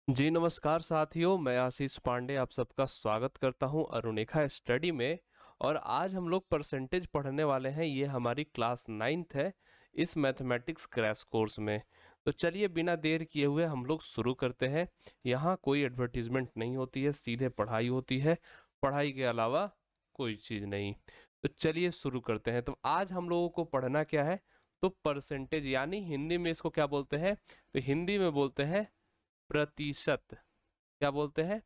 जी नमस्कार साथियों, मैं आशीष पांडे आप सबका स्वागत करता हूं अरुणिका स्टडी में। और आज हम लोग परसेंटेज पढ़ने वाले हैं। ये हमारी क्लास 9th है इस मैथमेटिक्स क्रैश कोर्स में। तो चलिए बिना देर किए हुए हम लोग शुरू करते हैं। यहाँ कोई एडवर्टीजमेंट नहीं होती है, सीधे पढ़ाई होती है, पढ़ाई के अलावा कोई चीज़ नहीं। तो चलिए शुरू करते हैं। तो आज हम लोगों को पढ़ना क्या है? तो परसेंटेज, यानी हिंदी में इसको क्या बोलते हैं? तो हिंदी में बोलते हैं प्रतिशत। क्या बोलते हैं?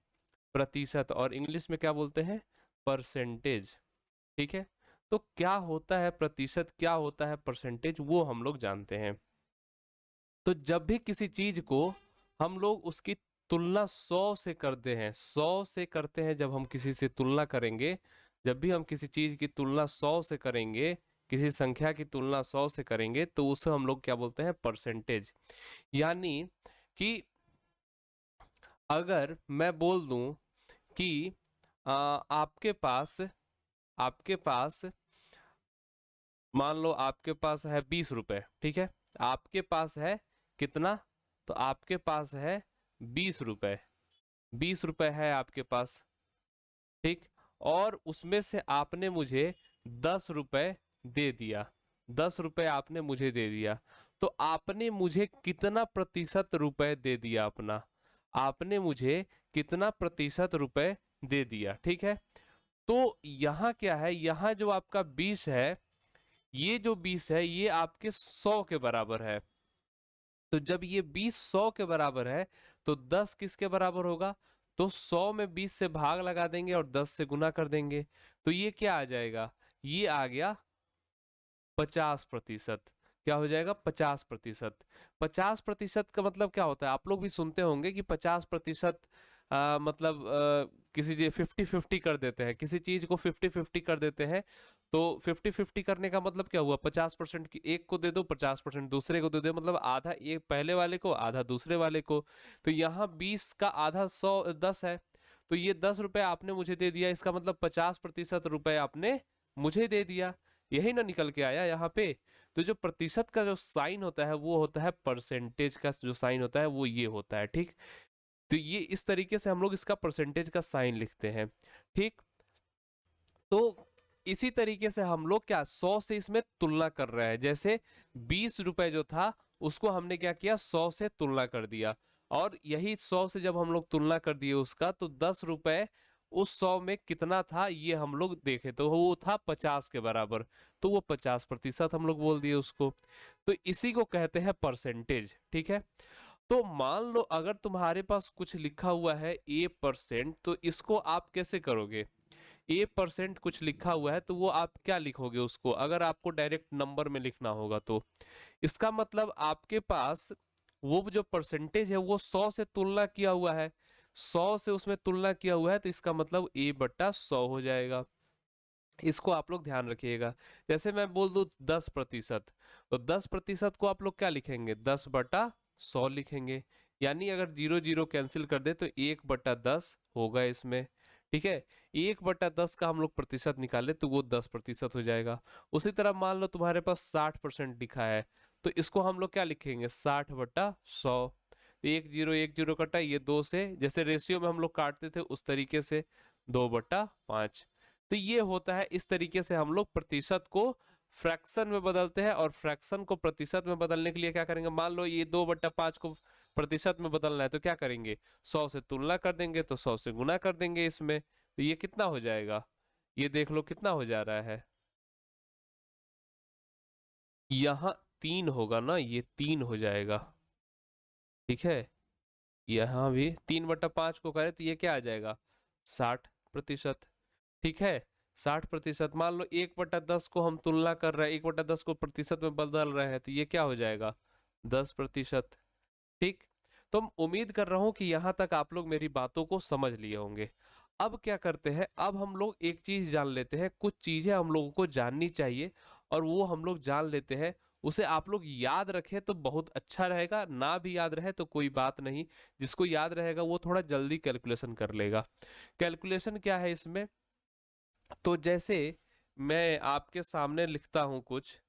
प्रतिशत। और इंग्लिश में क्या बोलते हैं? परसेंटेज। ठीक है। तो क्या होता है प्रतिशत, क्या होता है परसेंटेज, वो हम लोग जानते हैं। तो जब भी किसी चीज को हम लोग उसकी तुलना 100 से करते हैं, 100 से करते हैं, जब हम किसी से तुलना करेंगे, जब भी हम किसी चीज की तुलना 100 से करेंगे, किसी संख्या की तुलना 100 से करेंगे, तो उसे हम लोग क्या बोलते हैं? परसेंटेज। यानी कि अगर मैं बोल दूं कि आपके पास मान लो आपके पास है 20 रुपए। ठीक है। आपके पास है कितना? तो आपके पास है 20 रुपए। 20 रुपए है आपके पास। ठीक। और उसमें से आपने मुझे 10 रुपए दे दिया। 10 रुपए आपने मुझे दे दिया। तो आपने मुझे कितना प्रतिशत रुपए दे दिया अपना? आपने मुझे कितना प्रतिशत रुपए दे दिया? ठीक है। तो यहाँ क्या है? यहाँ जो आपका 20 है, ये जो 20 है ये आपके 100 के बराबर है। तो जब ये 20 100 के बराबर है, तो 10 किसके बराबर होगा? तो 100 में 20 से भाग लगा देंगे और 10 से गुना कर देंगे। तो ये क्या आ जाएगा? ये आ गया 50%। क्या हो जाएगा? 50%। 50% का मतलब क्या होता है? आप लोग भी सुनते होंगे कि 50% मतलब किसी चीज 50-50 कर देते हैं, किसी चीज को 50-50 कर देते हैं। तो 50-50 करने का मतलब क्या हुआ? 50% की एक को दे दो, 50% दूसरे को दे दो, मतलब आधा एक पहले वाले को, आधा दूसरे वाले को। तो यहाँ 20 का आधा 10 है। तो ये 10 रुपए आपने मुझे दे दिया, इसका मतलब 50% रुपए आपने मुझे दे दिया। यही ना निकल के आया यहाँ पे। तो जो प्रतिशत का जो साइन होता है वो होता है परसेंटेज का, जो साइन होता है वो ये होता है। ठीक। तो ये इस तरीके से हम लोग इसका परसेंटेज का साइन लिखते हैं। ठीक। तो इसी तरीके से हम लोग क्या 100 से इसमें तुलना कर रहे हैं। जैसे 20 रुपए जो था उसको हमने क्या किया? 100 से तुलना कर दिया। और यही 100 से जब हम लोग तुलना कर दिए उसका, तो 10 रुपए उस 100 में कितना था ये हम लोग देखे, तो वो था 50 के बराबर। तो वो 50% हम लोग बोल दिए उसको। तो इसी को कहते हैं परसेंटेज। ठीक है। तो मान लो अगर तुम्हारे पास कुछ लिखा हुआ है A%, तो इसको आप कैसे करोगे? A% कुछ लिखा हुआ है तो वो आप क्या लिखोगे उसको, अगर आपको डायरेक्ट नंबर में लिखना होगा तो? इसका मतलब आपके पास वो जो परसेंटेज है वो 100 से तुलना किया हुआ है। 100 से उसमें तुलना किया हुआ है, तो इसका मतलब A/100 हो जाएगा। इसको आप लोग ध्यान रखिएगा। जैसे मैं बोल दूं 10%, तो 10% को आप लोग क्या लिखेंगे? 10/100 लिखेंगे। यानी अगर 0 0 कैंसिल कर दे तो 1/10 होगा इसमें। ठीक है। 1/10 का हम लोग प्रतिशत निकाले तो वो 10% हो जाएगा। उसी तरह मान लो तुम्हारे पास 60% लिखा है, तो इसको हम लोग क्या लिखेंगे? 60/100। 1 0 1 0 कटा, ये 2 से जैसे रेशियो में हम लोग काटते थे उस तरीके से 2/5। तो ये होता है, इस तरीके से हम लोग प्रतिशत को फ्रैक्शन में बदलते हैं। और फ्रैक्शन को प्रतिशत में बदलने के लिए क्या करेंगे? मान लो ये 2/5 को प्रतिशत में बदलना है तो क्या करेंगे? 100 से तुलना कर देंगे, तो 100 से गुना कर देंगे इसमें। तो ये कितना हो जाएगा? ये देख लो कितना हो जा रहा है। यहाँ 3 होगा ना, ये 3 हो जाएगा। ठीक है। यहाँ भी 3/5 को करें तो ये क्या आ जाएगा? 60%। ठीक है। 60%। मान लो 1/10 को हम तुलना कर रहे हैं, 1/10 को प्रतिशत में बदल रहे हैं, तो ये क्या हो जाएगा? 10%। ठीक। तो मैं उम्मीद कर रहा हूं कि यहां तक आप लोग मेरी बातों को समझ लिए होंगे। अब क्या करते हैं? अब हम लोग एक चीज जान लेते हैं, कुछ चीजें हम लोगों को जाननी चाहिए और वो हम लोग जान लेते हैं। उसे आप लोग याद रखें तो बहुत अच्छा रहेगा, ना भी याद रहे तो कोई बात नहीं। जिसको याद रहेगा वो थोड़ा जल्दी कैलकुलेशन कर लेगा। कैलकुलेशन क्या है इसमें? तो जैसे मैं आपके सामने लिखता हूँ, कुछ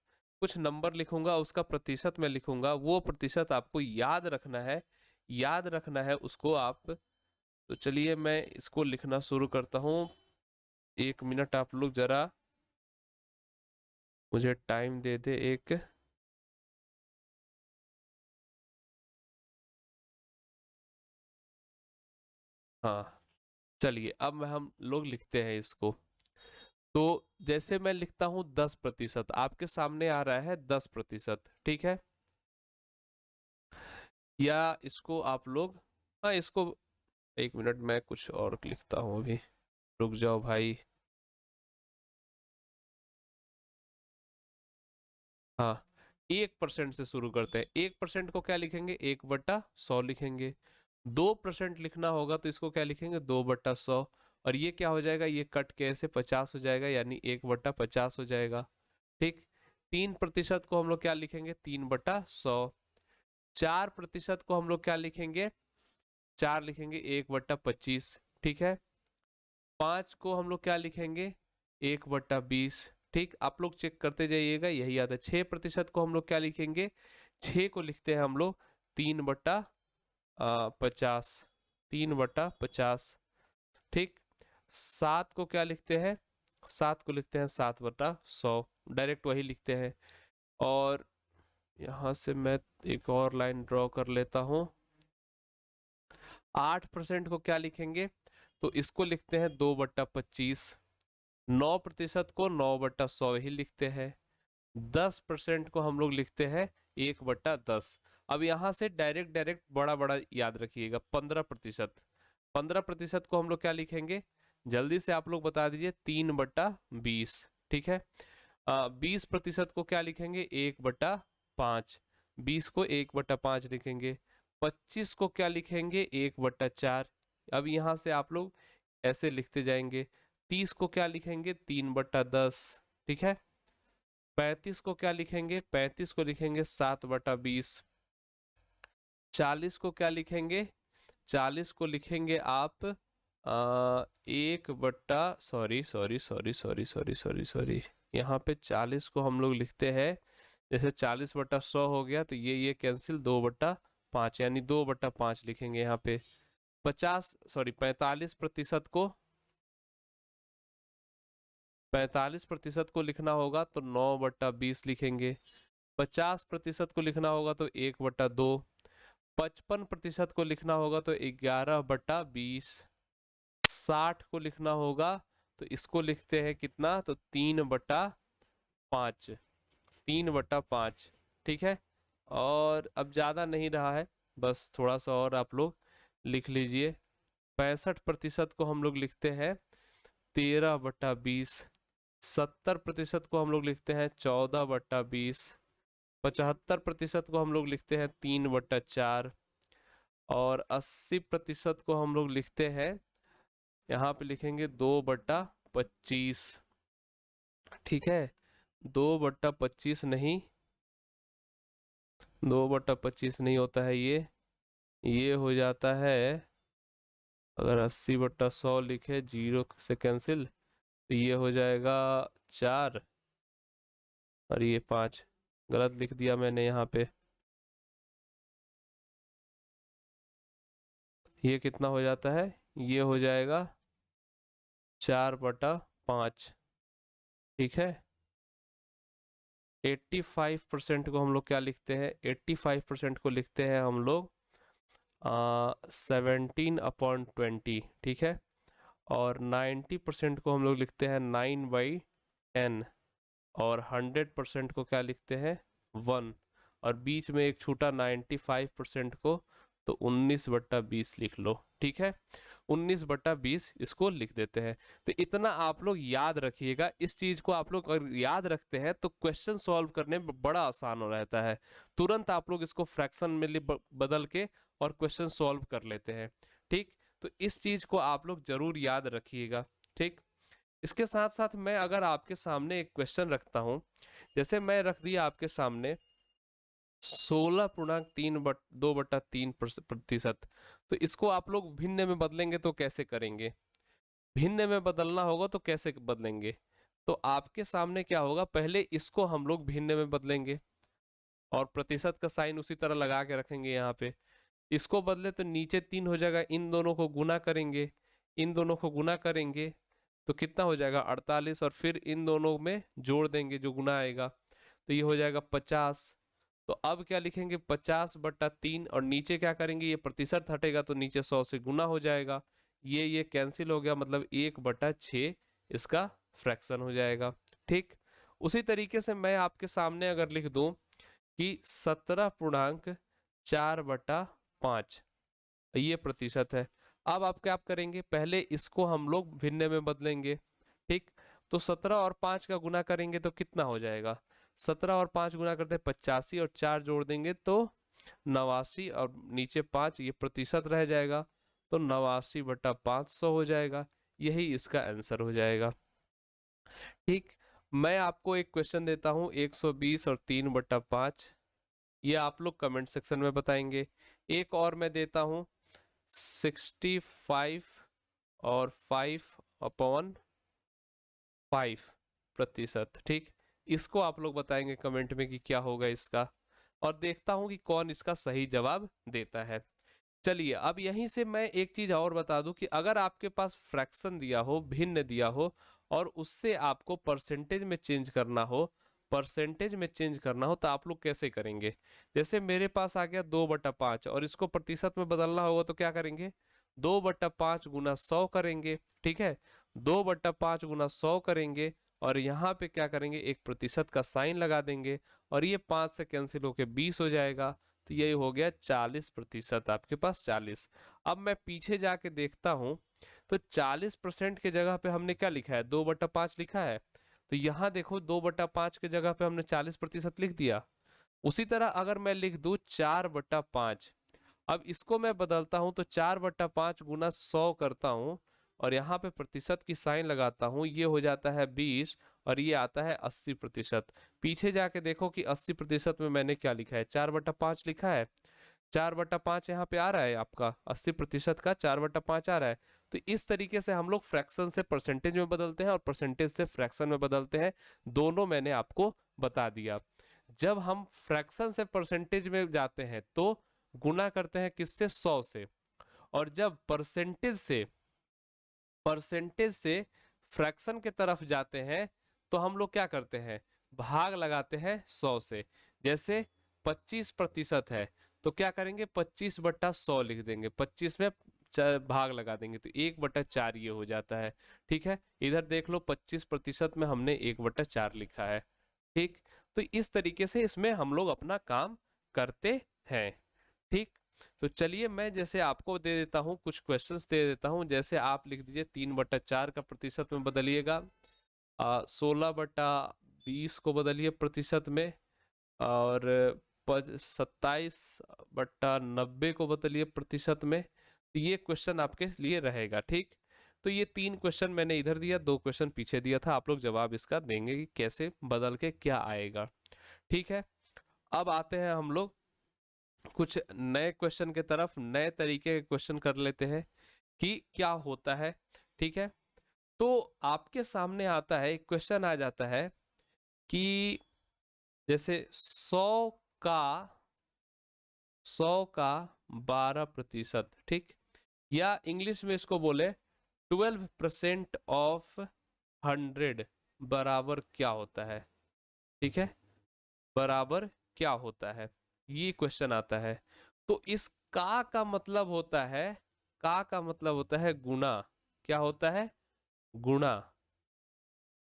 कुछ नंबर लिखूंगा, उसका प्रतिशत में लिखूंगा, वो प्रतिशत आपको याद रखना है। याद रखना है उसको आप। तो चलिए मैं इसको लिखना शुरू करता हूँ। 1 मिनट आप लोग जरा मुझे टाइम दे दे एक। हाँ, चलिए अब हम लोग लिखते हैं इसको। तो जैसे मैं लिखता हूँ 10%, आपके सामने आ रहा है 10%, ठीक है। या इसको आप लोग, हाँ इसको, 1 मिनट मैं कुछ और लिखता हूँ अभी, रुक जाओ भाई। हाँ, 1% से शुरू करते हैं। 1% को क्या लिखेंगे, 1/100 लिखेंगे। 2% लिखना होगा तो इसको क्या लिखेंगे, 2/100। और ये क्या हो जाएगा, ये कट के ऐसे 50 हो जाएगा, यानी 1/50 हो जाएगा। ठीक। 3% को हम लोग क्या लिखेंगे, 3/100। 4% को हम लोग क्या लिखेंगे, 4 लिखेंगे, 1/25। ठीक है। 5 को हम लोग क्या लिखेंगे, 1/20। ठीक, आप लोग चेक करते जाइएगा, यही आता है। 6% को हम लोग क्या लिखेंगे, 6 को लिखते हैं हम लोग 3/50। 3/50। ठीक। 7 को क्या लिखते हैं, 7 को लिखते हैं 7/100, डायरेक्ट वही लिखते हैं। और यहाँ से मैं एक और लाइन ड्रॉ कर लेता हूँ। 8% को क्या लिखेंगे, तो इसको लिखते हैं 2/25। 9% को 9/100 ही लिखते हैं। 10% को हम लोग लिखते हैं 1/10। अब यहाँ से डायरेक्ट डायरेक्ट बड़ा बड़ा याद रखिएगा, 15%। 15% को हम लोग क्या लिखेंगे, जल्दी से आप लोग बता दीजिए, 3/20। ठीक है। 20% को क्या लिखेंगे, 1/5। 20 को 1/5 लिखेंगे। 25 को क्या लिखेंगे, 1/4। अब यहाँ से आप लोग ऐसे लिखते जाएंगे। 30 को क्या लिखेंगे, 3/10। ठीक है। 35 को क्या लिखेंगे, 35 को लिखेंगे 7/20। 40 को क्या लिखेंगे, 40 को लिखेंगे आप 1/सॉरी, यहाँ पे 40 को हम लोग लिखते हैं, जैसे 40/100 हो गया तो ये कैंसिल, 2/5, यानी 2/5 लिखेंगे यहाँ पे। 45% को, 45% को लिखना होगा तो 9/20 लिखेंगे। 50% को लिखना होगा तो 1/2। 55% को लिखना होगा तो 11/20। 60 को लिखना होगा तो इसको लिखते हैं कितना, तो 3/5। 3/5। ठीक है। और अब ज़्यादा नहीं रहा है, बस थोड़ा सा और आप लोग लिख लीजिए। 65% को हम लोग लिखते हैं 13/20। 70% को हम लोग लिखते हैं 14/20। 75% को हम लोग लिखते हैं 3/4। और 80% को हम लोग लिखते हैं, यहाँ पे लिखेंगे 2/25। ठीक है। 2/25 नहीं, 2/25 नहीं होता है ये हो जाता है, अगर 80/100 लिखे, जीरो से कैंसिल, तो ये हो जाएगा 4, और ये 5। गलत लिख दिया मैंने यहाँ पे। ये कितना हो जाता है, ये हो जाएगा 4/5। ठीक है। 85% को हम लोग क्या लिखते हैं, 85% को लिखते हैं हम लोग 17/20। ठीक है। और 90% को हम लोग लिखते हैं 9/10। और 100% को क्या लिखते हैं, 1। और बीच में एक छूटा 95% को, तो 19/20 लिख लो। ठीक है। 19/20 इसको लिख देते हैं। तो इतना आप लोग याद रखिएगा। इस चीज को आप लोग अगर याद रखते हैं तो क्वेश्चन सॉल्व करने में बड़ा आसान हो रहता है। तुरंत आप लोग इसको फ्रैक्शन में बदल के और क्वेश्चन सॉल्व कर लेते हैं। ठीक। तो इस चीज को आप लोग जरूर याद रखिएगा। ठीक। इसके साथ साथ मैं अगर आपके सामने एक क्वेश्चन रखता हूं, जैसे मैं रख दिया आपके सामने 16.2/3%, तो इसको आप लोग भिन्न में बदलेंगे तो कैसे करेंगे, भिन्न में बदलना होगा तो कैसे बदलेंगे। तो आपके सामने क्या होगा, पहले इसको हम लोग भिन्न में बदलेंगे और प्रतिशत का साइन उसी तरह लगा के रखेंगे यहाँ पे। इसको बदले तो नीचे 3 हो जाएगा, इन दोनों को गुना करेंगे, इन दोनों को गुना करेंगे तो कितना हो जाएगा 48, और फिर इन दोनों में जोड़ देंगे जो गुना आएगा तो ये हो जाएगा 50। तो अब क्या लिखेंगे 50/3, और नीचे क्या करेंगे, ये प्रतिशत हटेगा तो नीचे 100 से गुना हो जाएगा, ये कैंसिल हो गया, मतलब 1/6 इसका फ्रैक्शन हो जाएगा। ठीक, उसी तरीके से मैं आपके सामने अगर लिख दूं कि 17.4/5 ये प्रतिशत है। अब आप क्या करेंगे, पहले इसको हम लोग भिन्न में बदलेंगे। ठीक, तो 17 और 5 का गुना करेंगे तो कितना हो जाएगा, 17 और 5 गुना करते हैं 85, और 4 जोड़ देंगे तो 89, और नीचे 5 ये प्रतिशत रह जाएगा तो 89/500 हो जाएगा। यही इसका आंसर हो जाएगा। ठीक, मैं आपको एक क्वेश्चन देता हूँ 120 और 3/5, ये आप लोग कमेंट सेक्शन में बताएंगे। एक और मैं देता हूँ 65 और 5/5%। ठीक, इसको आप लोग बताएंगे कमेंट में कि क्या होगा इसका, और देखता हूं कि कौन इसका सही जवाब देता है। चलिए, अब यहीं से मैं एक चीज और बता दूं कि अगर आपके पास फ्रैक्शन दिया हो, भिन्न दिया हो, और उससे आपको परसेंटेज में चेंज करना हो, तो आप लोग कैसे करेंगे। जैसे मेरे पास आ गया 2/5 और इसको प्रतिशत में बदलना होगा तो क्या करेंगे, 2/5 गुना 100 करेंगे। ठीक है, 2/5 गुना 100 करेंगे, और यहाँ पे क्या करेंगे, एक प्रतिशत का साइन लगा देंगे, और ये 5 से कैंसिल होके 20 हो जाएगा, तो ये हो गया 40%, आपके पास 40। अब मैं पीछे जाके देखता हूं तो 40% के जगह पे हमने क्या लिखा है, 2/5 लिखा है, तो यहाँ देखो 2/5 के जगह पे हमने 40% लिख दिया। उसी तरह अगर मैं लिख दूं 4/5, अब इसको मैं बदलता हूं तो 4/5 गुना 100 करता हूं, और यहाँ पे प्रतिशत की साइन लगाता हूं, ये हो जाता है 20, और ये आता है 80%। पीछे जाके देखो कि 80% में मैंने क्या लिखा है, 4/5 लिखा है। 4/5 यहाँ पे आ रहा है, आपका 80% का 4/5 आ रहा है। तो इस तरीके से हम लोग फ्रैक्शन से परसेंटेज में बदलते हैं और परसेंटेज से फ्रैक्शन में बदलते हैं, दोनों मैंने आपको बता दिया। जब हम फ्रैक्शन से परसेंटेज में जाते हैं तो गुना करते हैं किससे, 100 से, और जब परसेंटेज से फ्रैक्शन के तरफ जाते हैं तो हम लोग क्या करते हैं, भाग लगाते हैं 100 से। जैसे 25% है तो क्या करेंगे, 25/100 लिख देंगे, 25 में भाग लगा देंगे तो 1/4 ये हो जाता है। ठीक है, इधर देख लो 25% में हमने 1/4 लिखा है। ठीक, तो इस तरीके से इसमें हम लोग अपना काम करते हैं। ठीक, तो चलिए मैं जैसे आपको दे देता हूँ, कुछ क्वेश्चंस दे देता हूँ। जैसे आप लिख दीजिए 3/4 का प्रतिशत में बदलिएगा, 16/20 को बदलिए प्रतिशत में, और 27/90 को बदलिए प्रतिशत में। तो ये क्वेश्चन आपके लिए रहेगा। ठीक, तो ये 3 क्वेश्चन मैंने इधर दिया, 2 क्वेश्चन पीछे दिया था, आप लोग जवाब इसका देंगे कि कैसे बदल के क्या आएगा। ठीक है, अब आते हैं हम लोग कुछ नए क्वेश्चन के तरफ, नए तरीके के क्वेश्चन कर लेते हैं कि क्या होता है। ठीक है, तो आपके सामने आता है एक क्वेश्चन आ जाता है कि जैसे 100 का 12%। ठीक, या इंग्लिश में इसको बोले 12% ऑफ 100 बराबर क्या होता है। ठीक है, बराबर क्या होता है, ये क्वेश्चन आता है। तो इस का मतलब होता है, का मतलब होता है गुना। क्या होता है, गुना।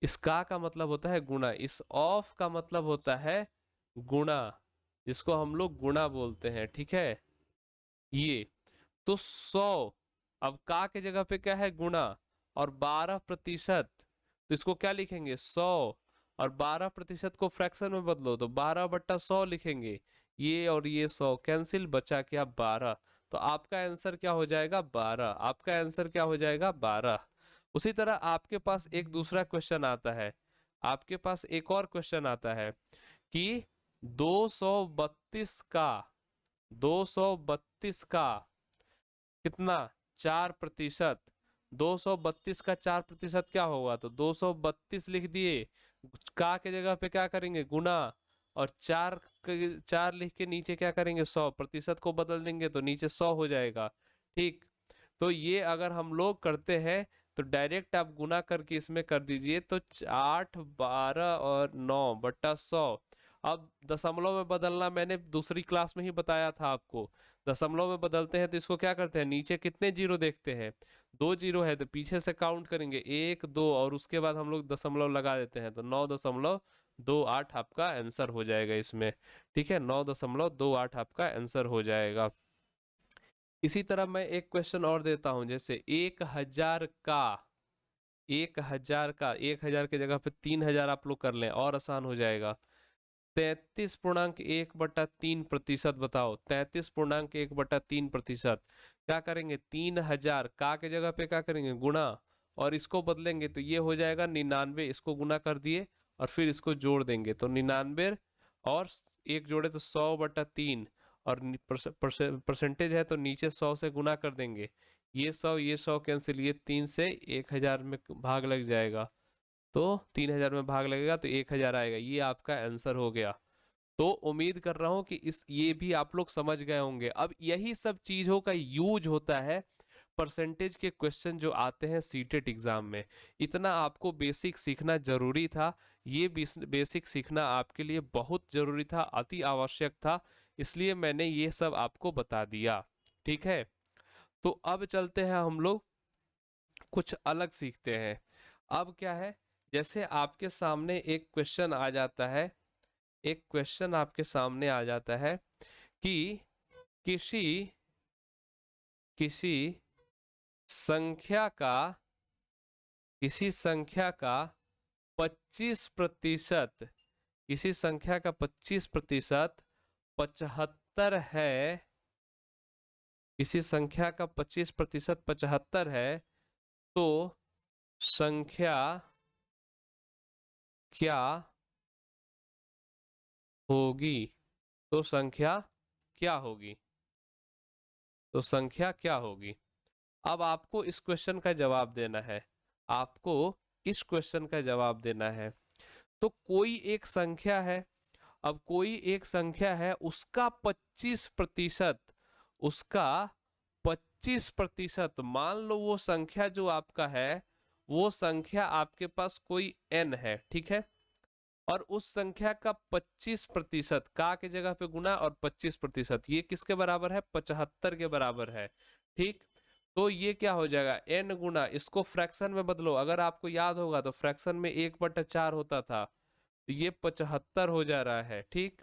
इस का मतलब होता है गुना, इस ऑफ का मतलब होता है गुना, जिसको हम लोग गुना बोलते हैं। ठीक है, ये तो 100, अब का के जगह पे क्या है, गुना, और 12%, तो इसको क्या लिखेंगे, 100, और 12% को फ्रैक्शन में बदलो तो 12/100 लिखेंगे। ये और ये 100 कैंसिल, बचा क्या, 12। तो आपका आंसर क्या हो जाएगा, 12। आपका आंसर क्या हो जाएगा, 12। उसी तरह आपके पास एक दूसरा क्वेश्चन आता है, आपके पास एक और क्वेश्चन आता है कि 232 का कितना, 4%। 232 का 4% क्या होगा, तो 232 लिख दिए, का के जगह पे क्या करेंगे, गुना, और 4 लिख के नीचे क्या करेंगे, 100% को बदल देंगे तो नीचे 100 हो जाएगा। ठीक, तो ये अगर हम लोग करते हैं तो डायरेक्ट आप गुना करके इसमें कर दीजिए, तो 8, 12 और 9/100। अब दशमलव में बदलना मैंने दूसरी क्लास में ही बताया था आपको। दशमलव में बदलते हैं तो इसको क्या करते हैं, नीचे कितने जीरो देखते हैं, 2 जीरो है तो पीछे से काउंट करेंगे 1, 2 और उसके बाद हम लोग दशमलव लगा देते हैं, तो 9.28 आपका आंसर हो जाएगा इसमें। ठीक है, 9.28 आपका आंसर हो जाएगा। इसी तरह मैं एक क्वेश्चन और देता हूं, जैसे 1000 का 1000 की जगह पे 3000 आप लोग कर लें और आसान हो जाएगा। 33.1/3% बताओ, 33.1/3%। क्या करेंगे, 3000 का के जगह पे क्या करेंगे, गुणा, और इसको बदलेंगे तो ये हो जाएगा 99। इसको गुना कर दिए और फिर इसको जोड़ देंगे तो 99 और एक जोड़े तो 100/3, और परसेंटेज है तो नीचे 100 से गुना कर देंगे। ये 100 कैंसिल, ये 3 से 1000 में भाग लग जाएगा, तो 3000 में भाग लगेगा तो 1000 आएगा। ये आपका आंसर हो गया। तो उम्मीद कर रहा हूं कि इस ये भी आप लोग समझ गए होंगे। अब यही सब चीजों का यूज होता है परसेंटेज के क्वेश्चन जो आते हैं सीटेट एग्जाम में। इतना आपको बेसिक सीखना जरूरी था। ये बेसिक सीखना आपके लिए बहुत जरूरी था, अति आवश्यक था, इसलिए मैंने ये सब आपको बता दिया। ठीक है, तो अब चलते हैं हम लोग कुछ अलग सीखते हैं। अब क्या है, जैसे आपके सामने एक क्वेश्चन आ जाता है, एक क्वेश्चन आपके सामने आ जाता है कि किसी किसी संख्या का किसी संख्या का 25%, किसी संख्या का 25% 75 है, किसी संख्या का 25% 75 है, तो संख्या क्या होगी, तो संख्या क्या होगी, तो संख्या क्या होगी। अब आपको इस क्वेश्चन का जवाब देना है, आपको इस क्वेश्चन का जवाब देना है। तो कोई एक संख्या है, अब कोई एक संख्या है, उसका 25%, उसका 25%, मान लो वो संख्या जो आपका है, वो संख्या आपके पास कोई n है, ठीक है, और उस संख्या का 25%, का के जगह पे गुना और 25%, ये किसके बराबर है, 75 के बराबर है। ठीक, तो ये क्या हो जाएगा, n गुना, इसको फ्रैक्शन में बदलो, अगर आपको याद होगा तो फ्रैक्शन में 1/4 होता था, तो ये 75 हो जा रहा है। ठीक,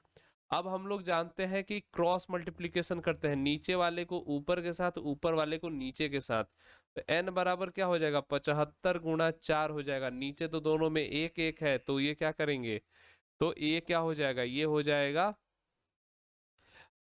अब हम लोग जानते हैं कि क्रॉस मल्टीप्लीकेशन करते हैं, नीचे वाले को ऊपर के साथ, ऊपर वाले को नीचे के साथ, तो n बराबर क्या हो जाएगा, 75 गुणा 4 हो जाएगा। नीचे तो दोनों में 1 1 है, तो ये क्या करेंगे, तो ये क्या हो जाएगा, ये हो जाएगा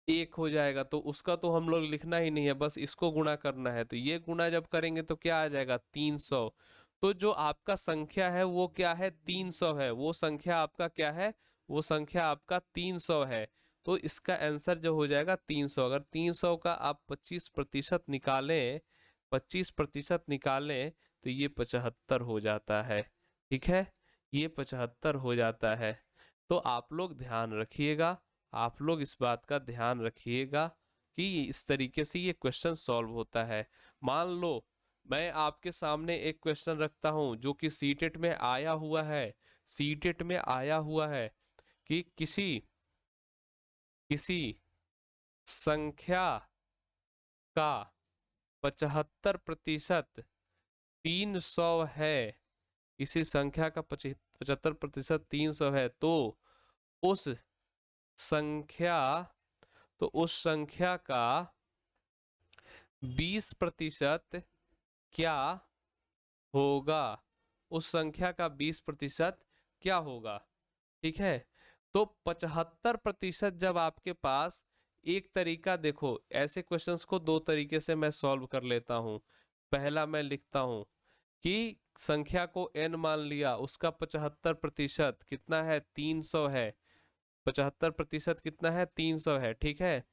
1 हो जाएगा, तो उसका तो हम लोग लिखना ही नहीं है, बस इसको गुणा करना है। तो ये गुणा जब करेंगे तो क्या आ जाएगा, 300। तो जो आपका संख्या है वो क्या है, 300 है, वो संख्या आपका क्या है, वो संख्या आपका 300 है। तो इसका आंसर जो हो जाएगा 300। अगर 300 का आप 25% निकालें, 25% निकालें तो ये 75 हो जाता है। ठीक है, ये 75 हो जाता है। तो आप लोग ध्यान रखिएगा, आप लोग इस बात का ध्यान रखिएगा कि इस तरीके से ये क्वेश्चन सॉल्व होता है। मान लो मैं आपके सामने एक क्वेश्चन रखता हूं जो कि सीटेट में आया हुआ है, सीटेट में आया हुआ है कि किसी किसी संख्या का 75% 300 है, किसी संख्या का 75% 300 है, तो उस संख्या उस संख्या का 20% क्या होगा, उस संख्या का 20% क्या होगा। ठीक है, तो 75% जब आपके पास, एक तरीका देखो, ऐसे क्वेश्चंस को दो तरीके से मैं सॉल्व कर लेता हूं। पहला मैं लिखता हूं कि संख्या को n मान लिया, उसका 75% कितना है, 300 है, 75% कितना है, 300 है। ठीक है,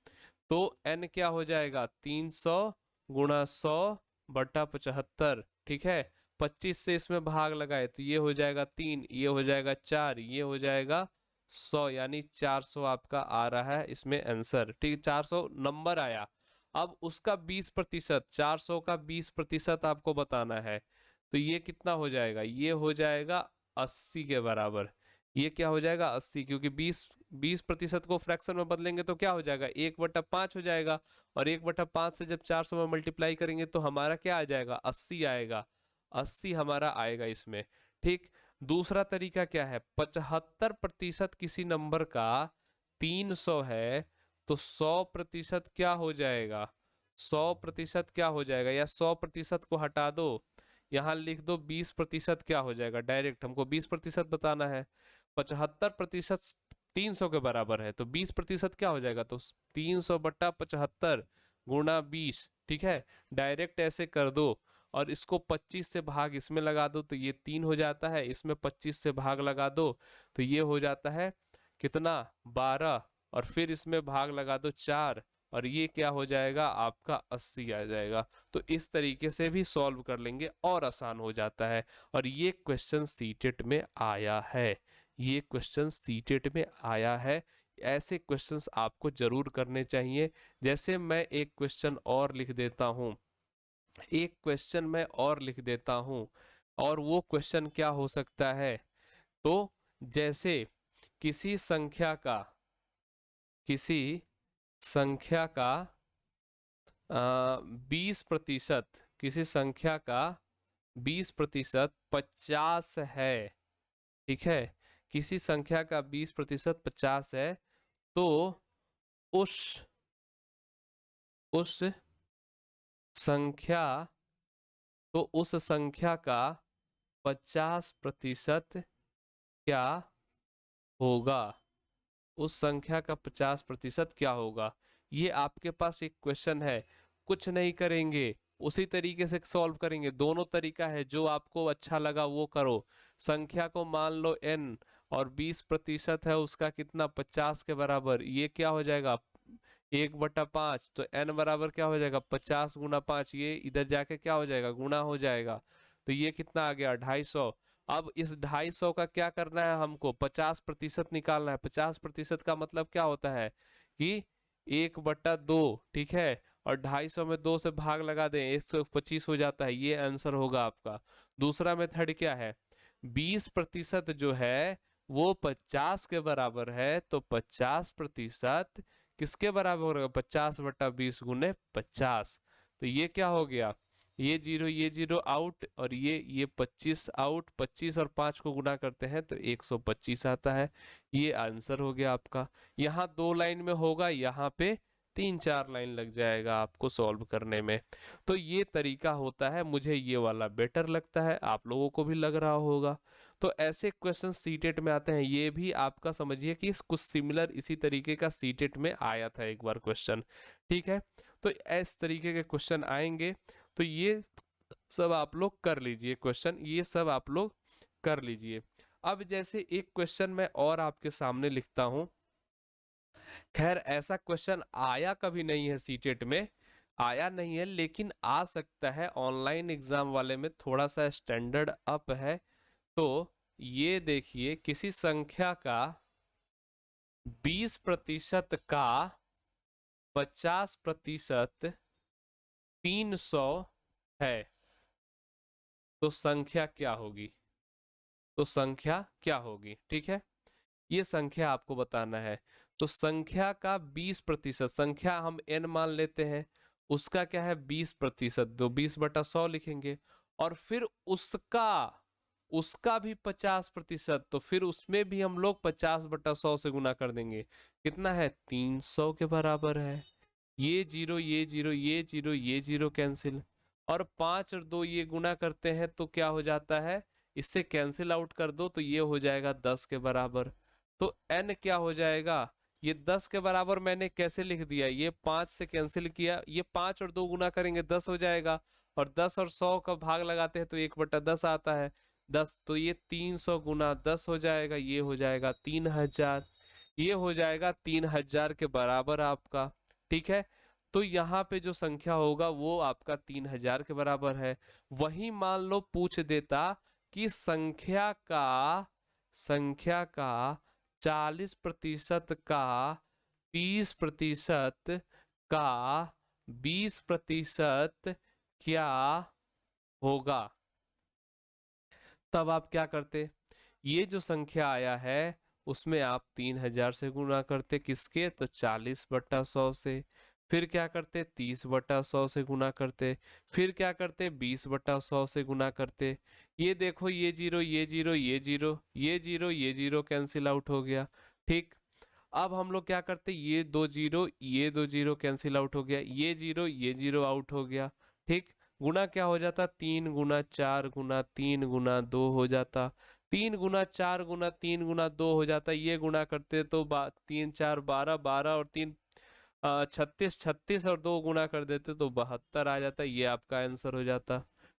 तो n क्या हो जाएगा, 300 गुणा 100/75। ठीक है, 25 से इसमें भाग लगाए तो ये हो जाएगा 3, ये हो जाएगा 4, ये हो जाएगा 100 यानी 400 आपका आ रहा है इसमें आंसर। ठीक, 400 नंबर आया। अब उसका 20%, 400 का 20% आपको बताना है। तो ये कितना हो जाएगा, ये हो जाएगा 80 के बराबर। ये क्या हो जाएगा 80, क्योंकि 20% को फ्रैक्शन में बदलेंगे तो क्या हो जाएगा 1/5 हो जाएगा। और 1/5 से जब 400 में मल्टीप्लाई करेंगे तो हमारा क्या आ जाएगा 80 आएगा। 80 हमारा आएगा इसमें। ठीक, दूसरा तरीका क्या है, 75% किसी नंबर का 300 है तो 100% क्या हो जाएगा, 100% क्या हो जाएगा, या 100% को हटा दो, यहाँ लिख दो 20% क्या हो जाएगा, डायरेक्ट हमको 20% बताना है। 75% 300 के बराबर है तो 20% क्या हो जाएगा, तो 300/75 गुणा 20। ठीक है, डायरेक्ट ऐसे कर दो और इसको 25 से भाग इसमें लगा दो तो ये 3 हो जाता है, इसमें 25 से भाग लगा दो तो ये हो जाता है कितना 12, और फिर इसमें भाग लगा दो 4, और ये क्या हो जाएगा आपका 80 आ जाएगा। तो इस तरीके से भी सॉल्व कर लेंगे और आसान हो जाता है। और ये क्वेश्चन सीटेट में आया है, ये क्वेश्चन सीटेट में आया है। ऐसे क्वेश्चंस आपको जरूर करने चाहिए। जैसे मैं एक क्वेश्चन और लिख देता हूँ, एक क्वेश्चन मैं और लिख देता हूं, और वो क्वेश्चन क्या हो सकता है, तो जैसे किसी संख्या का, किसी संख्या का 20%, किसी संख्या का 20% 50 है। ठीक है, किसी संख्या का 20% 50 है, तो उस उस संख्या, तो उस संख्या का 50% क्या होगा, उस संख्या का 50% क्या होगा। ये आपके पास एक क्वेश्चन है, कुछ नहीं करेंगे, उसी तरीके से सॉल्व करेंगे। दोनों तरीका है, जो आपको अच्छा लगा वो करो। संख्या को मान लो n और 20% है उसका कितना 50 के बराबर, ये क्या हो जाएगा 1/5, तो n बराबर क्या हो जाएगा 50 गुना 5, ये इधर जाके क्या हो जाएगा गुना हो जाएगा। तो ये कितना आ गया 250। अब इस 250 का क्या करना है, हमको 50% निकालना है। 50% का मतलब क्या होता है कि 1/2। ठीक है, और 250 में 2 से भाग लगा दें 125 हो जाता है, ये आंसर होगा आपका। दूसरा मेथड क्या है, 20% जो है वो 50 के बराबर है, तो 50% किसके बराबर होगा 50/20 गुने 50। तो ये क्या हो गया, ये जीरो आउट, और ये 25 आउट, 25 और 5 को गुना करते हैं तो 125 आता है। ये आंसर हो गया आपका। यहाँ 2 लाइन में होगा, यहाँ पे 3-4 लाइन लग जाएगा आपको सॉल्व करने में। तो ये तरीका होता है, मुझे ये वाला बेटर लगता है, आप लोगों को भी लग रहा होगा। तो ऐसे क्वेश्चन सीटेट में आते हैं, ये भी आपका समझिए कि कुछ सिमिलर इसी तरीके का सीटेट में आया था एक बार क्वेश्चन। ठीक है, तो इस तरीके के क्वेश्चन आएंगे, तो ये सब आप लोग कर लीजिए, क्वेश्चन ये सब आप लोग कर लीजिए। अब जैसे एक क्वेश्चन मैं और आपके सामने लिखता हूं, खैर ऐसा क्वेश्चन आया कभी नहीं है सीटेट में, आया नहीं है, लेकिन आ सकता है ऑनलाइन एग्जाम वाले में थोड़ा सा स्टैंडर्ड अप है। तो ये देखिए, किसी संख्या का 20% का 50% 300 है, तो संख्या क्या होगी, तो संख्या क्या होगी। ठीक है, ये संख्या आपको बताना है। तो संख्या का 20%, संख्या हम n मान लेते हैं, उसका क्या है 20%, तो 20/100 लिखेंगे। और फिर उसका उसका भी 50%, तो फिर उसमें भी हम लोग 50/100 से गुना कर देंगे, कितना है 300 के बराबर है। ये जीरो ये जीरो ये जीरो ये जीरो कैंसिल, और 5 और 2 ये गुना करते हैं तो क्या हो जाता है, इससे कैंसिल आउट कर दो तो ये हो जाएगा 10 के बराबर। तो n क्या हो जाएगा, ये 10 के बराबर मैंने कैसे लिख दिया, ये 5 से कैंसिल किया, ये 5 और 2 गुना करेंगे 10 हो जाएगा, और 10 और 100 का भाग लगाते हैं तो 1/10 आता है 10, तो ये 300 गुना 10 हो जाएगा, ये हो जाएगा 3000, ये हो जाएगा 3000 के बराबर आपका। ठीक है, तो यहाँ पे जो संख्या होगा वो आपका 3000 के बराबर है। वही मान लो पूछ देता कि संख्या का 40% का 30% का 20% क्या होगा? तब आप क्या करते? ये जो संख्या आया है उसमें आप 3000 से गुणा करते, किसके? तो 40/100 से। फिर क्या करते? 30/100 से गुणा करते। फिर क्या करते? 20/100 से गुणा करते। ये देखो, ये जीरो, ये जीरो, ये जीरो, ये जीरो, ये जीरो कैंसिल आउट हो गया। ठीक, अब हम लोग क्या करते? ये दो जीरो, ये दो जीरो कैंसिल आउट हो गया, ये जीरो आउट हो गया। ठीक, गुना क्या हो जाता? 3 गुना 4 गुना 3 गुना 2 हो जाता। 3 गुना 4 गुना 3 गुना 2 हो जाता। ये गुना करते तो 3 4 12, 12 और 3 36, 36 और 2 गुना कर देते तो 72 आ जाता। ये आपका आंसर हो जाता।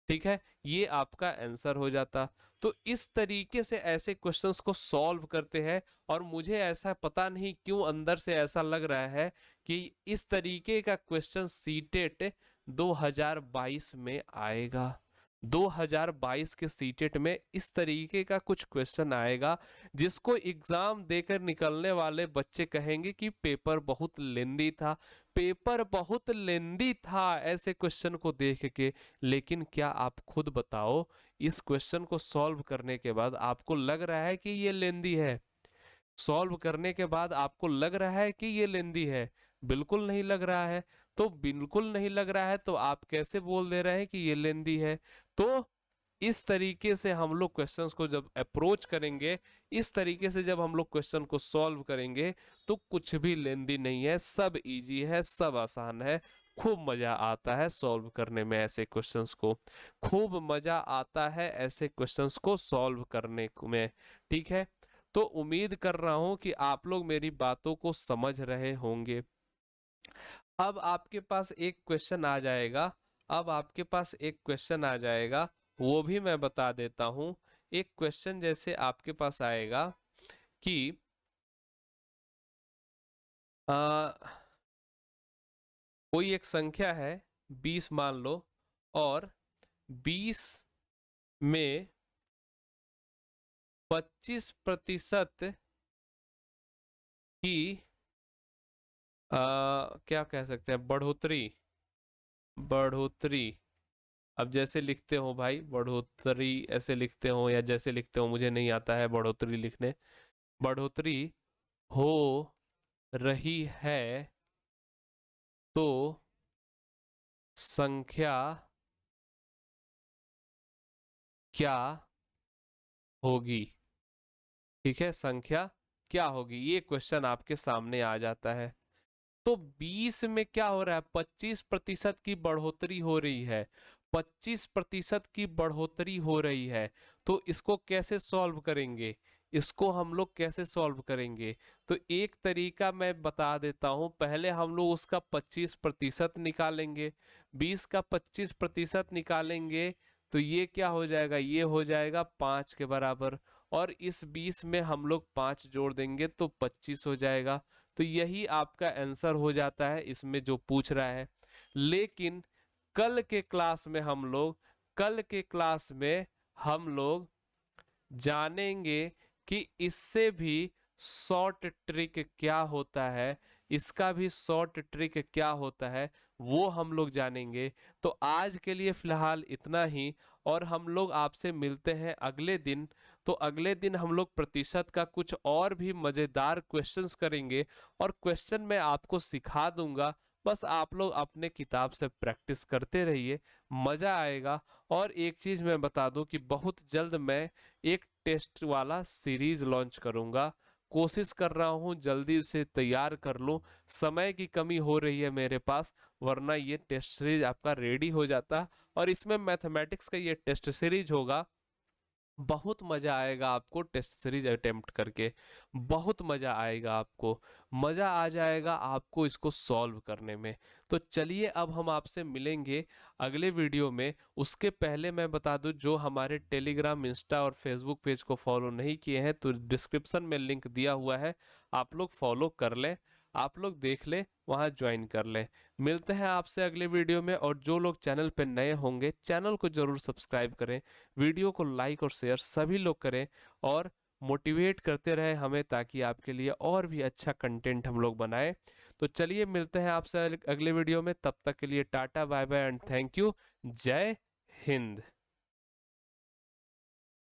ठीक है, ये आपका आंसर हो जाता। तो इस तरीके से ऐसे क्वेश्चंस को सॉल्व करते हैं। और मुझे ऐसा पता नहीं क्यों अंदर से ऐसा लग रहा है कि इस तरीके का क्वेश्चन सीटेट 2022 में आएगा। 2022 के सीटेट में इस तरीके का कुछ क्वेश्चन आएगा जिसको एग्जाम देकर निकलने वाले बच्चे कहेंगे कि पेपर बहुत लेंदी था, पेपर बहुत लेंदी था ऐसे क्वेश्चन को देख के। लेकिन क्या आप खुद बताओ, इस क्वेश्चन को सॉल्व करने के बाद आपको लग रहा है कि ये लेंदी है? सॉल्व करने के बाद आपको लग रहा है कि ये लेंदी है? बिल्कुल नहीं लग रहा है। तो बिल्कुल नहीं लग रहा है तो आप कैसे बोल दे रहे हैं कि ये लेंदी है? तो इस तरीके से हम लोग क्वेश्चंस को जब अप्रोच करेंगे, इस तरीके से जब हम लोग क्वेश्चन को सॉल्व करेंगे तो कुछ भी लेंदी नहीं है, सब इजी है, सब आसान है। खूब मजा आता है सॉल्व करने में ऐसे क्वेश्चंस को, खूब मजा आता है ऐसे क्वेश्चंस को सॉल्व करने में। ठीक है, तो उम्मीद कर रहा हूं कि आप लोग मेरी बातों को समझ रहे होंगे। अब आपके पास एक क्वेश्चन आ जाएगा, अब आपके पास एक क्वेश्चन आ जाएगा, वो भी मैं बता देता हूं। एक क्वेश्चन जैसे आपके पास आएगा कि आ, कोई एक संख्या है 20 मान लो, और 20 में 25% की क्या कह सकते हैं, बढ़ोतरी, बढ़ोतरी। अब जैसे लिखते हो भाई, बढ़ोतरी ऐसे लिखते हो या जैसे लिखते हो, मुझे नहीं आता है बढ़ोतरी लिखने। बढ़ोतरी हो रही है तो संख्या क्या होगी? ठीक है, संख्या क्या होगी, ये क्वेश्चन आपके सामने आ जाता है। तो 20 में क्या हो रहा है? 25% की बढ़ोतरी हो रही है, 25% की बढ़ोतरी हो रही है। तो इसको कैसे सॉल्व करेंगे? इसको हम लोग कैसे सॉल्व करेंगे? तो एक तरीका मैं बता देता हूं। पहले हम लोग उसका 25% निकालेंगे, 20 का 25% निकालेंगे तो ये क्या हो जाएगा? ये हो जाएगा 5 के बराबर। और इस 20 में हम लोग 5 जोड़ देंगे तो 25 हो जाएगा। तो यही आपका आंसर हो जाता है इसमें जो पूछ रहा है। लेकिन कल के क्लास में हम लोग, कल के क्लास में हम लोग जानेंगे कि इससे भी शॉर्ट ट्रिक क्या होता है, इसका भी शॉर्ट ट्रिक क्या होता है, वो हम लोग जानेंगे। तो आज के लिए फिलहाल इतना ही, और हम लोग आपसे मिलते हैं अगले दिन। तो अगले दिन हम लोग प्रतिशत का कुछ और भी मज़ेदार क्वेश्चंस करेंगे, और क्वेश्चन मैं आपको सिखा दूंगा। बस आप लोग अपने किताब से प्रैक्टिस करते रहिए, मज़ा आएगा। और एक चीज़ मैं बता दूं कि बहुत जल्द मैं एक टेस्ट वाला सीरीज लॉन्च करूंगा। कोशिश कर रहा हूं जल्दी उसे तैयार कर लूं, समय की कमी हो रही है मेरे पास, वरना ये टेस्ट सीरीज आपका रेडी हो जाता। और इसमें मैथमेटिक्स का ये टेस्ट सीरीज होगा। बहुत मजा आएगा आपको टेस्ट सीरीज अटेम्प्ट करके, बहुत मजा आएगा आपको, मजा आ जाएगा आपको इसको सॉल्व करने में। तो चलिए अब हम आपसे मिलेंगे अगले वीडियो में। उसके पहले मैं बता दूं, जो हमारे टेलीग्राम, इंस्टा और फेसबुक पेज को फॉलो नहीं किए हैं तो डिस्क्रिप्शन में लिंक दिया हुआ है, आप लोग फॉलो कर लें, आप लोग देख लें, वहाँ ज्वाइन कर लें। मिलते हैं आपसे अगले वीडियो में। और जो लोग चैनल पर नए होंगे, चैनल को जरूर सब्सक्राइब करें, वीडियो को लाइक और शेयर सभी लोग करें। और मोटिवेट करते रहे हमें, ताकि आपके लिए और भी अच्छा कंटेंट हम लोग बनाएं। तो चलिए मिलते हैं आपसे अगले वीडियो में, तब तक के लिए tata bye bye and thank you. जय हिंद।